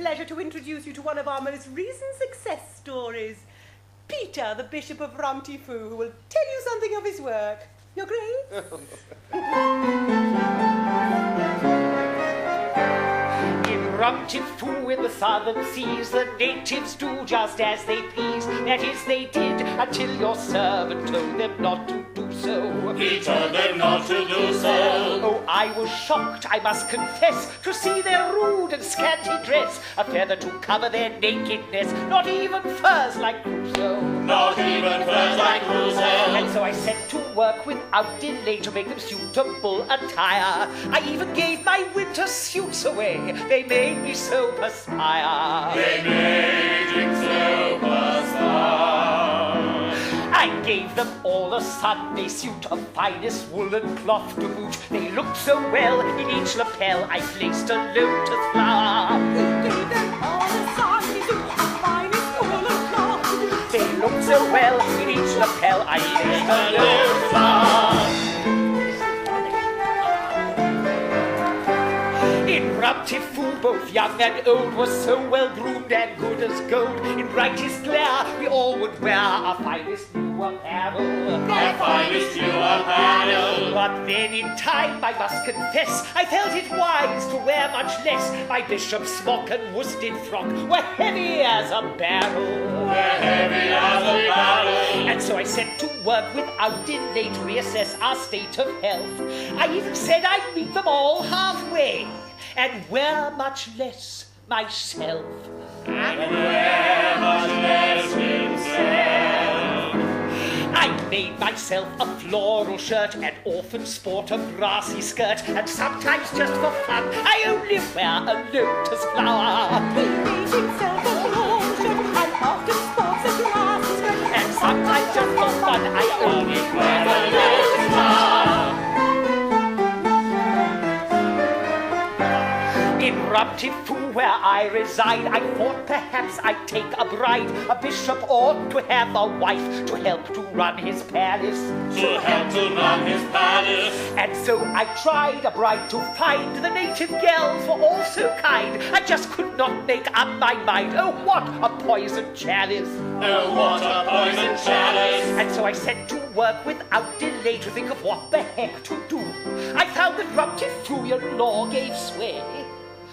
pleasure to introduce you to one of our most recent success stories. Peter, the Bishop of Rum-Ti-Foo, who will tell you something of his work. Your Grace? In Rum-Ti-Foo in the southern seas, the natives do just as they please. That is, they did, until your servant told them not to do so. He told them not to do so. Oh, I was shocked, I must confess, to see their rude and scanty dress, a feather to cover their nakedness, not even furs like Crusoe. Not even furs like Crusoe. And so I set to work without delay to make them suitable attire. I even gave my winter suits away. They made me so perspire. They made him so perspire. I gave them all a Sunday suit of finest woolen cloth to boot. They looked so well, in each lapel I placed a lotus flower. We gave them all a Sunday suit of finest woolen cloth to boot. They looked so well, in each lapel I placed a lotus flower. In Rum-Ti-Foo, both young and old were so well groomed and good as gold. In brightest glare, we all would wear our finest new apparel. Our finest new apparel. But then in time, I must confess, I felt it wise to wear much less. My bishop's smock and worsted frock were heavy as a barrel. Were heavy as a barrel. And so I set to work without delay to reassess our state of health. I even said I'd meet them all halfway and wear much less myself. And wear much less himself. I made myself a floral shirt and often sport a grassy skirt, and sometimes just for fun I only wear a lotus flower. He made himself a floral shirt and often sports a grassy skirt, and sometimes just for fun I only wear a lotus flower. In Rum-Ti-Foo, where I reside, I thought perhaps I'd take a bride. A bishop ought to have a wife to help to run his palace. To help to run his palace. And so I tried a bride to find. The native girls were all so kind. I just could not make up my mind. Oh, what a poison chalice. Oh, what a poison chalice. And so I set to work without delay to think of what the heck to do. I found that Rum-Ti-Fooian law gave sway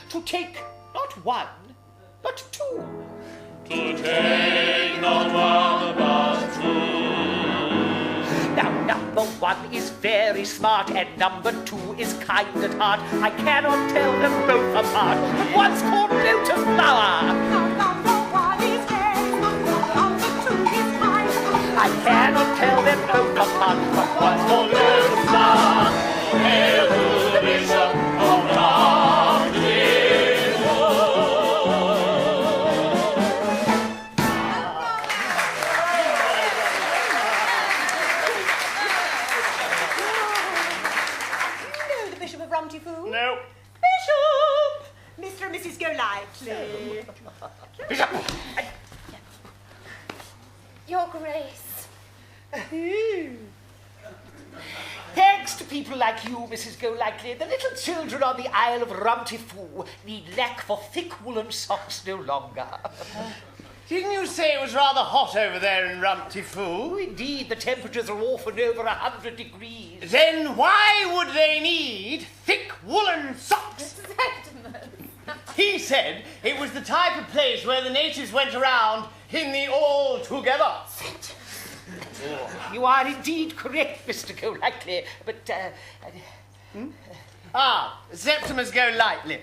to take not one, but two. To take not one, but two. Now, number one is very smart, and number two is kind at heart. I cannot tell them both apart, but one's called Lotus Flower. Now number one is very smart, number two is kind. I cannot tell them both apart, but one's called Lotus Flower. Hail to the Bishop of Rum-Ti-Foo. Rum-Ti-Foo? No. Bishop! Mr. and Mrs. Golightly. Bishop! Your Grace. Thanks to people like you, Mrs. Golightly, the little children on the Isle of Rum-Ti-Foo need lack for thick woolen socks no longer. Didn't you say it was rather hot over there in Rum-Ti-Foo? Indeed, the temperatures are often over 100 degrees. Then why would they need thick woolen socks? Septimus. He said it was the type of place where the natives went around in the all-together. You are indeed correct, Mr. Golightly, but, Septimus Golightly.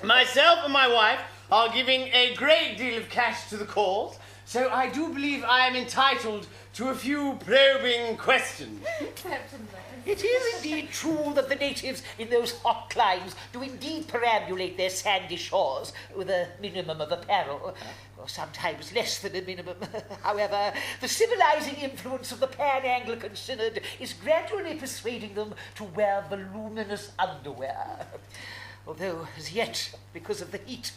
Myself and my wife are giving a great deal of cash to the cause, so I do believe I am entitled to a few probing questions. Septimus. it is indeed true that the natives in those hot climes do indeed perambulate their sandy shores with a minimum of apparel, or sometimes less than a minimum. However, the civilizing influence of the Pan-Anglican Synod is gradually persuading them to wear voluminous underwear. Although, as yet, because of the heat,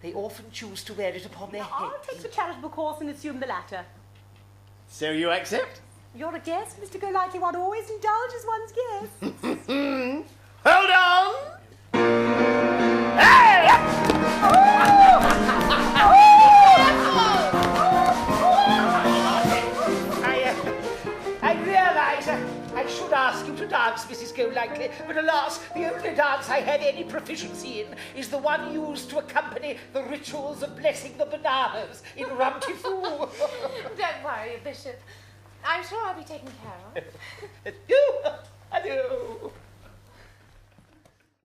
they often choose to wear it upon their I'll heads. take the charitable course and assume the latter. So you accept? You're a guest, Mr. Golightly. One always indulges one's guests. Hold on! Hey! Golightly, but alas, the only dance I had any proficiency in is the one used to accompany the rituals of blessing the bananas in Rum-Ti-Foo. Don't worry, Bishop. I'm sure I'll be taken care of. Adieu.